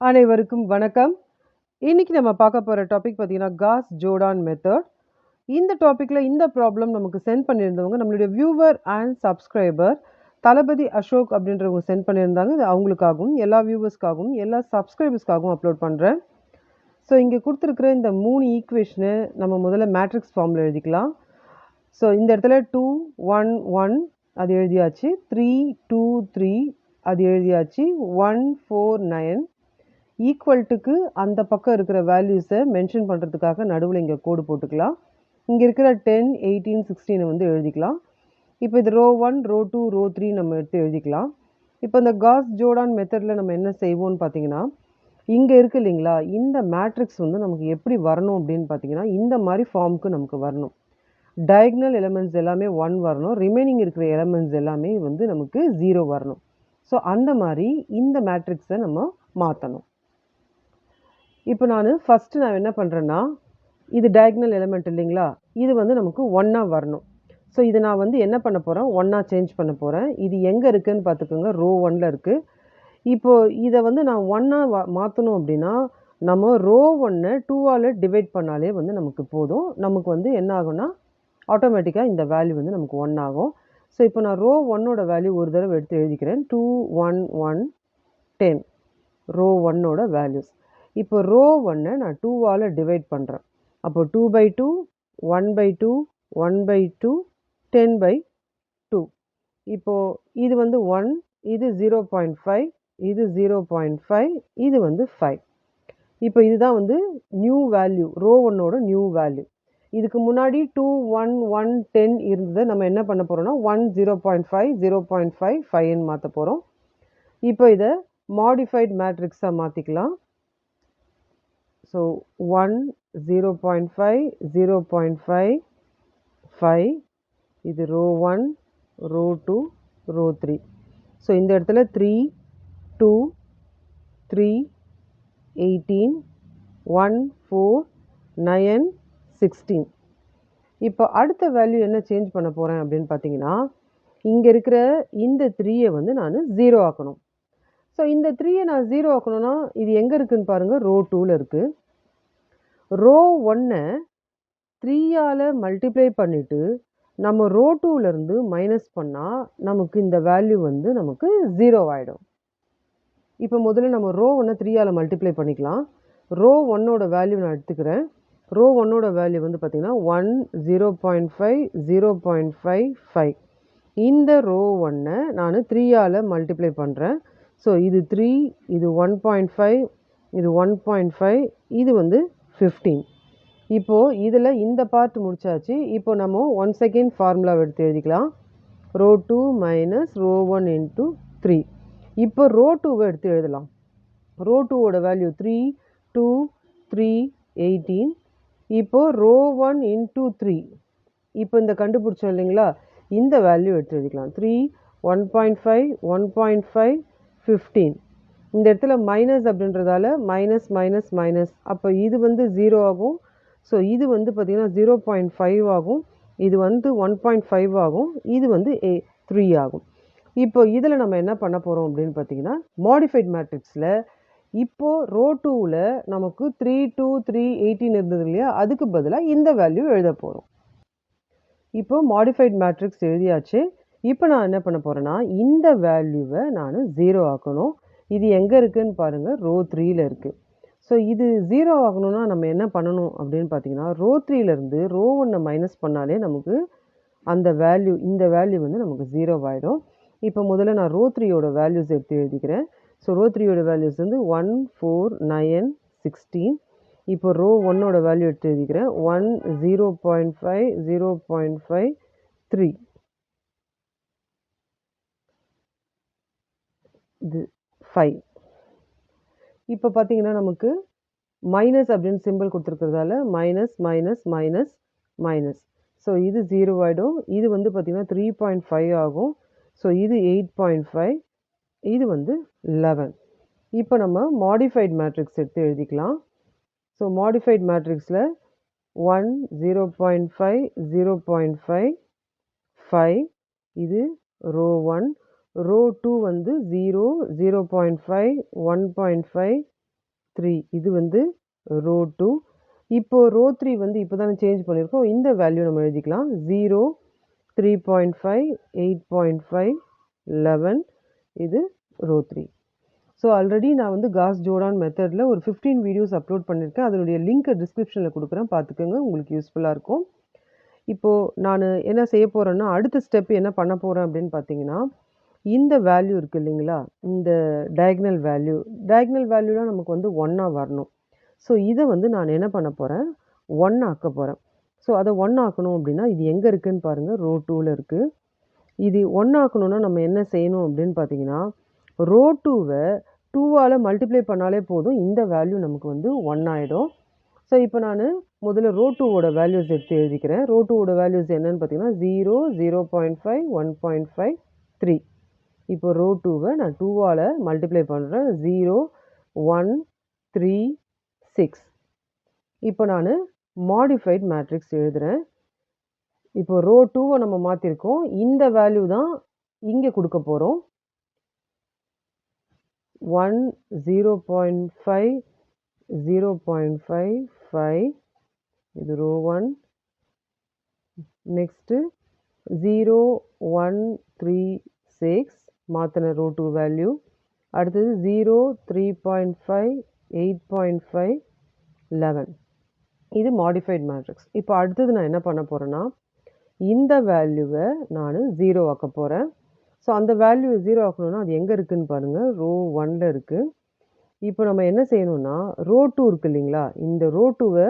அனைவருக்கும் வணக்கம். இன்னைக்கு நம்ம பார்க்க போற டாபிக் பார்த்தீங்கன்னா, காஸ் ஜோர்டான் மெத்தட். இந்த டாபிக்ல இந்த ப்ராப்ளம் நமக்கு சென்ட் பண்ணியிருந்தவங்க நம்மளுடைய வியூவர் அண்ட் சப்ஸ்கிரைபர் தளபதி அசோக் அப்படின்றவங்க சென்ட் பண்ணியிருந்தாங்க. இது அவங்களுக்காகவும், எல்லா வியூவர்ஸ்க்காகவும், எல்லா சப்ஸ்கிரைபர்ஸ்க்காகவும் அப்லோட் பண்ணுறேன். ஸோ இங்கே கொடுத்துருக்குற இந்த 3 ஈக்குவேஷனை நம்ம முதல்ல மேட்ரிக்ஸ் ஃபார்மில் எழுதிக்கலாம். ஸோ இந்த இடத்துல 2, 1, 1 அது எழுதியாச்சு. 3, 2, 3 அது எழுதியாச்சு. 1, 4, 9 ஈக்குவல்ட்டுக்கு அந்த பக்கம் இருக்கிற வேல்யூஸை மென்ஷன் பண்ணுறதுக்காக நடுவில் இங்கே கோடு போட்டுக்கலாம். இங்கே இருக்கிற 10, 18, 16 வந்து எழுதிக்கலாம். இப்போ இது ரோ 1, ரோ 2, ரோ 3 நம்ம எடுத்து எழுதிக்கலாம். இப்போ இந்த காஸ் ஜோர்டான் மெத்தடில் நம்ம என்ன செய்வோம்னு பார்த்தீங்கன்னா, இங்கே இருக்கு இல்லைங்களா, இந்த மேட்ரிக்ஸ் வந்து நமக்கு எப்படி வரணும் அப்படின்னு பார்த்தீங்கன்னா, இந்த மாதிரி ஃபார்முக்கு நமக்கு வரணும். டயக்னல் எலமெண்ட்ஸ் எல்லாமே 1 வரணும், ரிமைனிங் இருக்கிற எலமெண்ட்ஸ் எல்லாமே வந்து நமக்கு 0 வரணும். ஸோ அந்த மாதிரி இந்த மேட்ரிக்ஸை நம்ம மாற்றணும். இப்போ நான் என்ன பண்ணுறேன்னா, இது டயக்னல் எலிமெண்ட் இல்லைங்களா, இது வந்து நமக்கு 1ஆ வரணும். ஸோ இதை நான் வந்து என்ன பண்ண போகிறேன், 1ஆ சேஞ்ச் பண்ண போகிறேன். இது எங்கே இருக்குதுன்னு பார்த்துக்கோங்க, ரோ 1ல் இருக்குது. இப்போது இதை வந்து நான் 1ஆ மாற்றணும் அப்படின்னா, நம்ம ரோ 1ஐ 2ஆல் டிவைட் பண்ணாலே வந்து நமக்கு போதும். நமக்கு வந்து என்ன ஆகும்னா, ஆட்டோமேட்டிக்காக இந்த வேல்யூ வந்து நமக்கு 1 ஆகும். ஸோ இப்போ நான் ரோ 1ஓட வேல்யூ ஒரு தடவை எடுத்து எழுதிக்கிறேன். 2, 1, 1, 10 ரோ 1ஓட வேல்யூஸ். இப்போ ரோ 1ஐ நான் 2ஆல் டிவைட் பண்ணுறேன். அப்போ 2/2, 1/2, 1/2, 10/2. இப்போது இது வந்து 1, இது 0.5, இது 0.5, இது வந்து 5. இப்போ இதுதான் வந்து நியூ வேல்யூ, ரோ 1ஓட நியூ வேல்யூ. இதுக்கு முன்னாடி 2, 1, 1, 10 இருந்ததை நம்ம என்ன பண்ண போகிறோம்னா 1, 0.5, 0.5, 5ன்னு மாற்ற போகிறோம். இப்போ இதை மாடிஃபைட் மேட்ரிக்ஸாக மாற்றிக்கலாம். ஸோ 1, 0.5, 0.5, 5, இது ரோ 1, ரோ 2, ரோ 3. ஸோ இந்த இடத்துல 3, 2, 3, 18, 1, 4, 9, 16. இப்போ அடுத்த வேல்யூ என்ன சேஞ்ச் பண்ண போகிறேன் அப்படின்னு பார்த்தீங்கன்னா, இங்கே இருக்கிற இந்த 3ஐ வந்து நான் 0 ஆக்கணும். ஸோ இந்த 3ஐ நான் 0 ஆக்கணும்னா இது எங்கே இருக்குதுன்னு பாருங்கள், ரோ 2ல் இருக்குது. ரோ 1ஐ 3ஆல் மல்டிப்ளை பண்ணிவிட்டு நம்ம ரோ 2லேருந்து மைனஸ் பண்ணால் நமக்கு இந்த வேல்யூ வந்து நமக்கு 0 ஆகிடும். இப்போ முதல்ல நம்ம ரோ 1ஐ 3ஆல் மல்டிப்ளை பண்ணிக்கலாம். ரோ 1ஓட வேல்யூ நான் எடுத்துக்கிறேன். ரோ 1ஓட வேல்யூ வந்து பார்த்திங்கன்னா 1, 0.5, 0.5, 5. இந்த ரோ 1ஐ நான் 3ஆல் மல்டிப்ளை பண்ணுறேன். ஸோ இது 3, இது 1.5, இது 1.5, இது வந்து 15. இப்போது இதில் இந்த பார்ட் முடிச்சாச்சு. இப்போ நம்ம 1 செகண்ட் ஃபார்முலா எடுத்து எழுதிக்கலாம். Row 2 minus row 1 into 3. இப்போ ரோ 2வை எடுத்து எழுதலாம். ரோ 2ஓட வேல்யூ 3, 2, 3, 18. இப்போது ரோ 1 இன்ட்டு 3. இப்போ இந்த கண்டுபிடிச்சோம் இல்லைங்களா, இந்த வேல்யூ எடுத்து எழுதிக்கலாம். 3, 1.5, 1.5, 15. இந்த இடத்துல மைனஸ் அப்படின்றதால மைனஸ் மைனஸ் மைனஸ், அப்போ இது வந்து 0 ஆகும். ஸோ இது வந்து பார்த்திங்கன்னா 0.5 ஆகும், இது வந்து 1.5 ஆகும், இது வந்து 3 ஆகும். இப்போ இதில் நம்ம என்ன பண்ண போகிறோம் அப்படின்னு பார்த்தீங்கன்னா, மாடிஃபைட் மேட்ரிக்ஸில் இப்போது ரோ 2ல் நமக்கு 3, 2, 3, 18 இருந்தது இல்லையா, அதுக்கு பதிலாக இந்த வேல்யூ எழுத போகிறோம். இப்போ மாடிஃபைட் மேட்ரிக்ஸ் எழுதியாச்சு. இப்போ நான் என்ன பண்ண போகிறேன்னா, இந்த வேல்யூவை நான் 0 ஆக்கணும். இது எங்கே இருக்குதுன்னு பாருங்கள், ரோ 3ல் இருக்குது. ஸோ இது 0 ஆகணும்னா நம்ம என்ன பண்ணணும் அப்படின்னு பார்த்தீங்கன்னா, ரோ 3லேருந்து ரோ 1ஐ மைனஸ் பண்ணாலே நமக்கு அந்த வேல்யூ, இந்த வேல்யூ வந்து நமக்கு 0 ஆகிடும். இப்போ முதல்ல நான் ரோ 3ஓட வேல்யூஸ் எடுத்து எழுதிக்கிறேன். ஸோ ரோ 3ஓட வேல்யூஸ் வந்து 1, 4, 9, 16. இப்போ ரோ 1ஓட வேல்யூ எடுத்து எழுதிக்கிறேன். 1, 0.5, 0.5, 3. இது 5. இப்போ பார்த்தீங்கன்னா நமக்கு மைனஸ் அப்படின்னு சிம்பிள் கொடுத்துருக்கிறதால minus minus minus minus. So இது 0 ஆகிடும். இது வந்து பார்த்திங்கன்னா 3.5 ஆகும். ஸோ இது 8.5, இது வந்து 11. இப்போ நம்ம மாடிஃபைட் மேட்ரிக்ஸ் எடுத்து எழுதிக்கலாம். ஸோ மாடிஃபைட் மேட்ரிக்ஸில் 1, 0.5, 0.5, 5, இது ரோ 1. ரோ 2 வந்து 0, 0.5, 1.5, 3 இது வந்து ரோ 2. இப்போ ரோ 3 வந்து இப்போ தானே சேஞ்ச் பண்ணியிருக்கோம். இந்த வேல்யூ நம்ம எழுதிக்கலாம். 0, 3.5, 8.5, 11 இது ரோ 3. ஸோ ஆல்ரெடி நான் வந்து காஸ் ஜோடான் மெத்தடில் ஒரு 15 வீடியோஸ் அப்லோட் பண்ணியிருக்கேன். அதனுடைய லிங்க்கை டிஸ்கிரிப்ஷனில் கொடுக்குறேன், பார்த்துக்கோங்க, உங்களுக்கு யூஸ்ஃபுல்லாக இருக்கும். இப்போது நான் என்ன செய்ய போகிறேன்னா, அடுத்த ஸ்டெப் என்ன பண்ண போகிறேன் அப்படின்னு பார்த்தீங்கன்னா, இந்த வேல்யூ இருக்குது இல்லைங்களா, இந்த டயக்னல் வேல்யூலாம் நமக்கு வந்து 1ஆ வரணும். ஸோ இதை வந்து நான் என்ன பண்ண போகிறேன், 1 ஆக்க போகிறேன். ஸோ அதை 1 ஆக்கணும் அப்படின்னா இது எங்கே இருக்குதுன்னு பாருங்கள், ரோ 2ல் இருக்குது. இது 1 ஆக்கணும்னா நம்ம என்ன செய்யணும் அப்படின்னு பார்த்தீங்கன்னா, ரோ 2வை 2ஆல் மல்டிப்ளை பண்ணாலே போதும், இந்த வேல்யூ நமக்கு வந்து 1 ஆகிடும். ஸோ இப்போ நான் முதல்ல ரோ 2வோட வேல்யூஸ் எடுத்து எழுதிக்கிறேன். ரோ 2வோட வேல்யூஸ் என்னன்னு பார்த்தீங்கன்னா 0, 0.5, 1.5, 3. இப்போ ரோ 2வை நான் 2ஆல் மல்டிப்ளை பண்ணுறேன். 0, 1, 3, 6. இப்போ நான் மாடிஃபைட் மேட்ரிக்ஸ் எழுதுகிறேன். இப்போ ரோ 2வை நம்ம மாற்றிருக்கோம். இந்த வேல்யூ தான் இங்கே கொடுக்க போகிறோம். 1, 0.5, 0.5, 5. இது ரோ 1. நெக்ஸ்ட்டு 0, 1, 3, 6 மாற்றின ரோ 2 வேல்யூ. அடுத்தது 0, 3.5, 8.5, 11. இது மாடிஃபைட் மேட்ரிக்ஸ். இப்போ அடுத்தது நான் என்ன பண்ண போகிறேன்னா, இந்த வேல்யூவை நான் 0 ஆக்க போகிறேன். ஸோ அந்த வேல்யூ 0 ஆக்கணும்னா அது எங்கே இருக்குதுன்னு பாருங்கள், ரோ 1ல் இருக்குது. இப்போ நம்ம என்ன செய்யணும்னா, ரோ 2 இருக்குது இல்லைங்களா, இந்த ரோ 2வை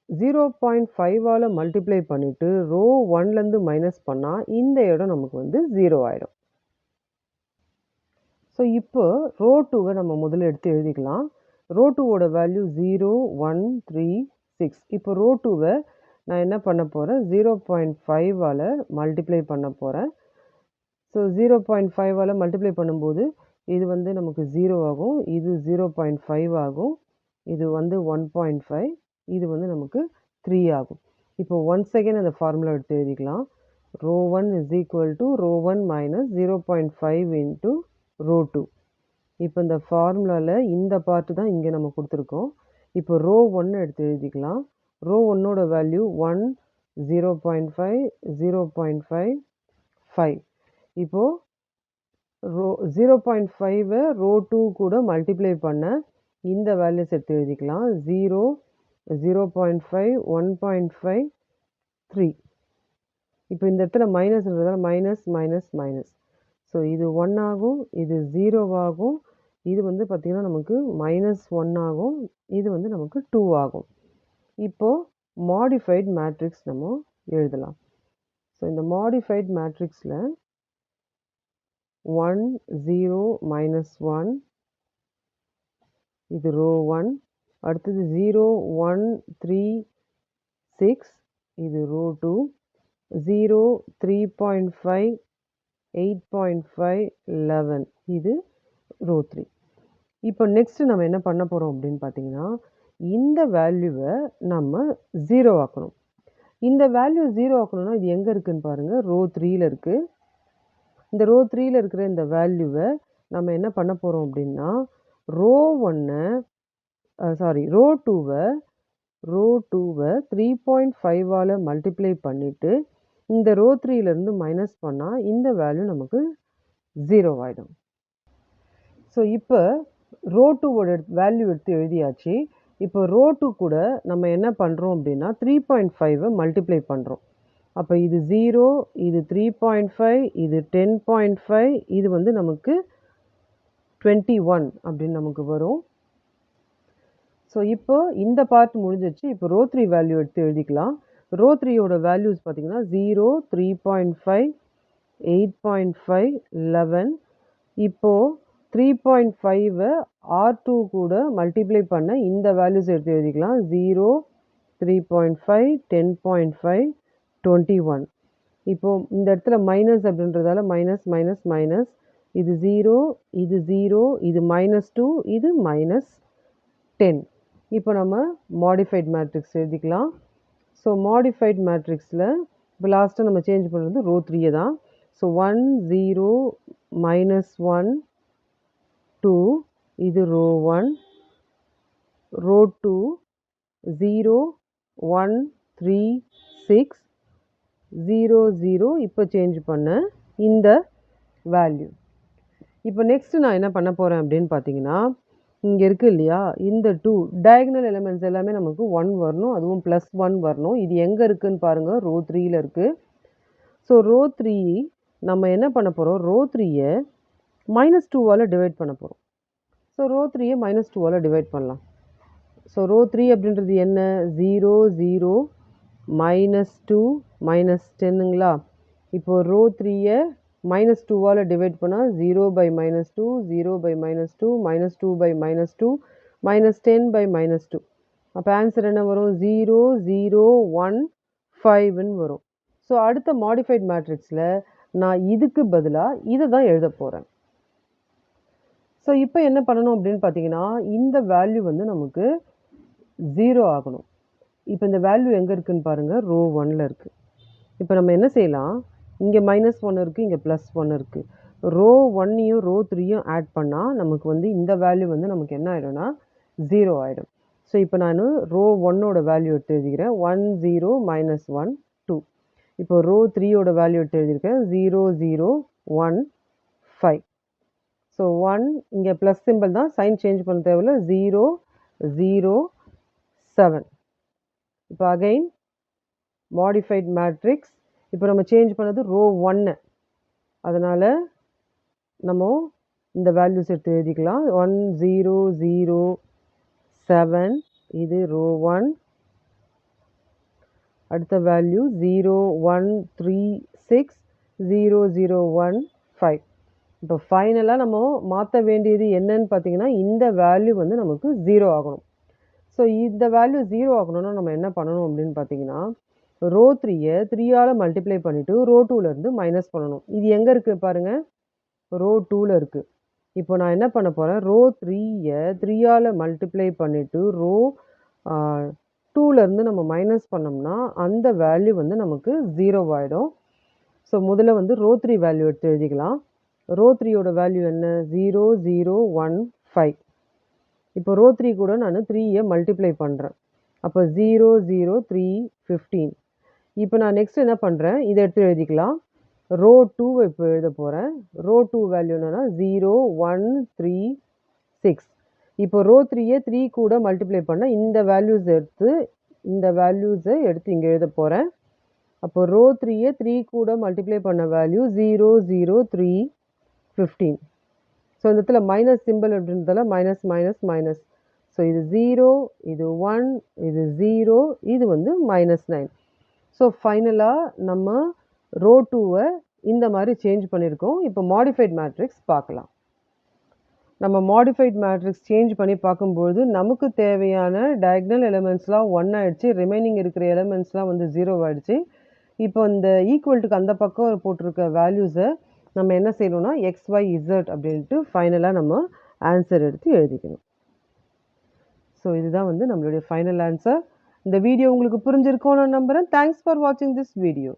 0.5ஆல் மல்டிப்ளை பண்ணிவிட்டு ரோ 1லேருந்து மைனஸ் பண்ணால் இந்த இடம் நமக்கு வந்து 0 ஆகிடும். ஸோ இப்போ ரோ 2வை நம்ம முதல்ல எடுத்து எழுதிக்கலாம். ரோ 2வோட வேல்யூ 0, 1, 3, 6. இப்போ ரோ 2வை நான் என்ன பண்ண போகிறேன், 0.5ஆல் மல்டிப்ளை பண்ண போகிறேன். ஸோ 0.5ஆல் மல்டிப்ளை பண்ணும்போது இது வந்து நமக்கு 0 ஆகும், இது 0.5 ஆகும், இது வந்து 1.5, இது வந்து நமக்கு 3 ஆகும். இப்போ ஒன்ஸ் அகைன் அந்த ஃபார்முலா எடுத்து எழுதிக்கலாம். Row 1 is equal to row 1 minus 0.5 into row 2. இப்போ இந்த ஃபார்முலாவில் இந்த பார்ட்டு தான் இங்கே நம்ம கொடுத்துருக்கோம். இப்போ ரோ 1 எடுத்து எழுதிக்கலாம். ரோ 1ஓட வேல்யூ 1, 0.5, 0.5, 5. இப்போது ரோ 0.5வை ரோ 2 கூட மல்டிப்ளை பண்ண இந்த வேல்யூஸ் எடுத்து எழுதிக்கலாம். 0, 0.5, 1.5, 3. இப்போ இந்த இடத்துல மைனஸ்ன்றதால மைனஸ் மைனஸ் மைனஸ். ஸோ இது 1 ஆகும், இது 0 ஆகும், இது வந்து பார்த்திங்கன்னா நமக்கு -1 ஆகும், இது வந்து நமக்கு 2 ஆகும். இப்போது மாடிஃபைட் மேட்ரிக்ஸ் நம்ம எழுதலாம். ஸோ இந்த மாடிஃபைட் மேட்ரிக்ஸில் 1, 0, -1 இது ரோ 1. அடுத்தது 0, 1, 3, 6 இது ரோ 2. 0, 3.5, 8.5, 11 இது ரோ 3. இப்போ நெக்ஸ்ட்டு நம்ம என்ன பண்ண போகிறோம் அப்படின்னு பார்த்தீங்கன்னா, இந்த வேல்யூவை நம்ம 0 ஆக்கணும். இந்த வேல்யூ 0 ஆக்கணும்னா இது எங்கே இருக்குதுன்னு பாருங்கள், ரோ 3ல் இருக்குது. இந்த ரோ 3ல் இருக்கிற இந்த வேல்யூவை நம்ம என்ன பண்ண போகிறோம் அப்படின்னா, ரோ 2வை 3.5ஆல் மல்டிப்ளை பண்ணிவிட்டு இந்த ரோ 3லேருந்து மைனஸ் பண்ணால் இந்த வேல்யூ நமக்கு 0 ஆகிடும். ஸோ இப்போ ரோ 2வோட வேல்யூ எடுத்து எழுதியாச்சு. இப்போ ரோ 2 கூட நம்ம என்ன பண்ணுறோம் அப்படின்னா 3.5வை மல்டிப்ளை பண்ணுறோம். அப்போ இது 0, இது 3.5, இது 10.5, இது வந்து நமக்கு 21 அப்படின்னு நமக்கு வரும். ஸோ இப்போ இந்த பார்ட் முடிஞ்சிச்சு. இப்போ ரோ 3 வேல்யூ எடுத்து எழுதிக்கலாம். ரோ 3யோட வேல்யூஸ் பார்த்தீங்கன்னா 0, 3.5, 8.5, 11. இப்போது 3.5வை R2 கூட மல்டிப்ளை பண்ண இந்த வேல்யூஸ் எடுத்து எழுதிக்கலாம். 0, 3.5, 10.5, 21. இப்போது இந்த இடத்துல மைனஸ் அப்படின்றதால மைனஸ் மைனஸ் மைனஸ், இது 0, இது 0, இது -2, இது -10. இப்போ நம்ம மாடிஃபைட் மேட்ரிக்ஸ் எழுதிக்கலாம். ஸோ மாடிஃபைட் மேட்ரிக்ஸில் இப்போ லாஸ்ட்டாக நம்ம சேஞ்ச் பண்ணுறது ரோ 3 தான். ஸோ 1, 0, -1, 2 இது ரோ 1. ரோ 2 0 1 3 6 0 0 இப்போ சேஞ்ச் பண்ண இந்த வேல்யூ. இப்போ நெக்ஸ்ட் நான் என்ன பண்ண போகிறேன் அப்படின்னு பார்த்தீங்கன்னா, இங்கே இருக்குது இல்லையா, இந்த 2 டயகனல் எலிமெண்ட்ஸ் எல்லாமே நமக்கு 1 வரணும், அதுவும் +1 வரணும். இது எங்கே இருக்குதுன்னு பாருங்கள், ரோ 3ல் இருக்குது. ஸோ ரோ 3 நம்ம என்ன பண்ண போகிறோம், ரோ 3யை -2ஆல் டிவைட் பண்ண போகிறோம். ஸோ ரோ 3யை -2ஆல் டிவைட் பண்ணலாம். ஸோ ரோ 3 அப்படின்றது என்ன, 0 0 -2 -10ங்களா. இப்போ ரோ 3யை -2ஆல் டிவைட் பண்ணால் 0/-2 0/-2 -2/-2 -10/-2. அப்போ ஆன்சர் என்ன வரும், 0 0 1 5ன்னு வரும். ஸோ அடுத்த மாடிஃபைட் மேட்ரிக்ஸில் நான் இதுக்கு பதிலாக இதை தான் எழுத போகிறேன். ஸோ இப்போ என்ன பண்ணணும் அப்படின்னு பார்த்தீங்கன்னா, இந்த வேல்யூ வந்து நமக்கு 0 ஆகணும். இப்போ இந்த வேல்யூ எங்கே இருக்குதுன்னு பாருங்கள், ரோ 1ல் இருக்குது. இப்போ நம்ம என்ன செய்யலாம், இங்கே -1 இருக்குது, இங்கே +1 இருக்குது. ரோ 1யும் ரோ 3யும் ஆட் பண்ணால் நமக்கு வந்து இந்த வேல்யூ வந்து நமக்கு என்ன ஆகிடும்னா 0 ஆகிடும். ஸோ இப்போ நான் ரோ 1ஓட வேல்யூ எடுத்து எழுதிக்கிறேன், 1 0 -1 2. இப்போ ரோ 3ஓட வேல்யூ எடுத்து எழுதியிருக்கேன், 0 0 1 5. ஸோ 1 இங்கே ப்ளஸ் சிம்பிள் தான், சைன் சேஞ்ச் பண்ண தேவையில்ல, 0 0 7. இப்போ அகைன் மாடிஃபைட் மேட்ரிக்ஸ். இப்போ நம்ம சேஞ்ச் பண்ணது ரோ 1, அதனால் நம்ம இந்த வேல்யூஸ் எடுத்து எழுதிக்கலாம். 1 0 0 7, இது ரோ 1. அடுத்த வேல்யூ 0 1 3 6 0 0 1 5. இப்போ ஃபைனலாக நம்ம மாற்ற வேண்டியது என்னன்னு பார்த்தீங்கன்னா, இந்த வேல்யூ வந்து நமக்கு 0 ஆகணும். ஸோ இந்த வேல்யூ 0 ஆகணும்னா நம்ம என்ன பண்ணணும் அப்படின்னு பார்த்தீங்கன்னா, ரோ 3யை 3ஆல் மல்டிப்ளை பண்ணிவிட்டு ரோ 2லேருந்து மைனஸ் பண்ணணும். இது எங்கே இருக்குது பாருங்கள், ரோ 2ல் இருக்குது. இப்போ நான் என்ன பண்ண போகிறேன், ரோ 3யை 3ஆல் மல்டிப்ளை பண்ணிவிட்டு ரோ 2லேருந்து நம்ம மைனஸ் பண்ணோம்னா அந்த வேல்யூ வந்து நமக்கு 0 ஆகிடும். ஸோ முதல்ல வந்து ரோ 3 வேல்யூ எடுத்து எழுதிக்கலாம். ரோ 3யோட வேல்யூ என்ன, 0 0 1 5. இப்போ ரோ 3 கூட நான் 3யை மல்டிப்ளை பண்ணுறேன். அப்போ 0 0 3 15. இப்போ நான் நெக்ஸ்ட் என்ன பண்ணுறேன், இதை எடுத்து எழுதிக்கலாம். ரோ 2வை இப்போ எழுத போகிறேன். ரோ 2 வேல்யூ என்னன்னா 0 1 3 6. இப்போ ரோ 3யை 3 கூட மல்டிப்ளை பண்ண இந்த வேல்யூஸை எடுத்து இங்கே எழுத போகிறேன். அப்போ ரோ 3யை 3 கூட மல்டிப்ளை பண்ண வேல்யூ 0 0 3 15. ஸோ இந்த இடத்துல மைனஸ் சிம்பிள் அப்படின்றதால மைனஸ் மைனஸ் மைனஸ். ஸோ இது 0, இது 1, இது 0, இது வந்து -9. ஸோ ஃபைனலாக நம்ம ரோ 2வை இந்த மாதிரி சேஞ்ச் பண்ணியிருக்கோம். இப்போ மாடிஃபைட் மேட்ரிக்ஸ் பார்க்கலாம். நம்ம மாடிஃபைட் மேட்ரிக்ஸ் சேஞ்ச் பண்ணி பார்க்கும்போது நமக்கு தேவையான டயகனல் எலிமெண்ட்ஸ்லாம் 1 ஆகிடுச்சு, ரிமைனிங் இருக்கிற எலிமெண்ட்ஸ்லாம் வந்து 0 ஆகிடுச்சு. இப்போ இந்த ஈக்குவல்ட்டுக்கு அந்த பக்கம் போட்டிருக்க வேல்யூஸை நம்ம என்ன செய்யணும்னா XYZ அப்படின்ட்டு ஃபைனலாக நம்ம ஆன்சர் எடுத்து எழுதிக்கணும். ஸோ இதுதான் வந்து நம்மளுடைய ஃபைனல் ஆன்சர். இந்த வீடியோ உங்களுக்கு புரிஞ்சிருக்கும்னு நான் நம்புகிறேன். தேங்க்ஸ் ஃபார் வாட்சிங் திஸ் வீடியோ.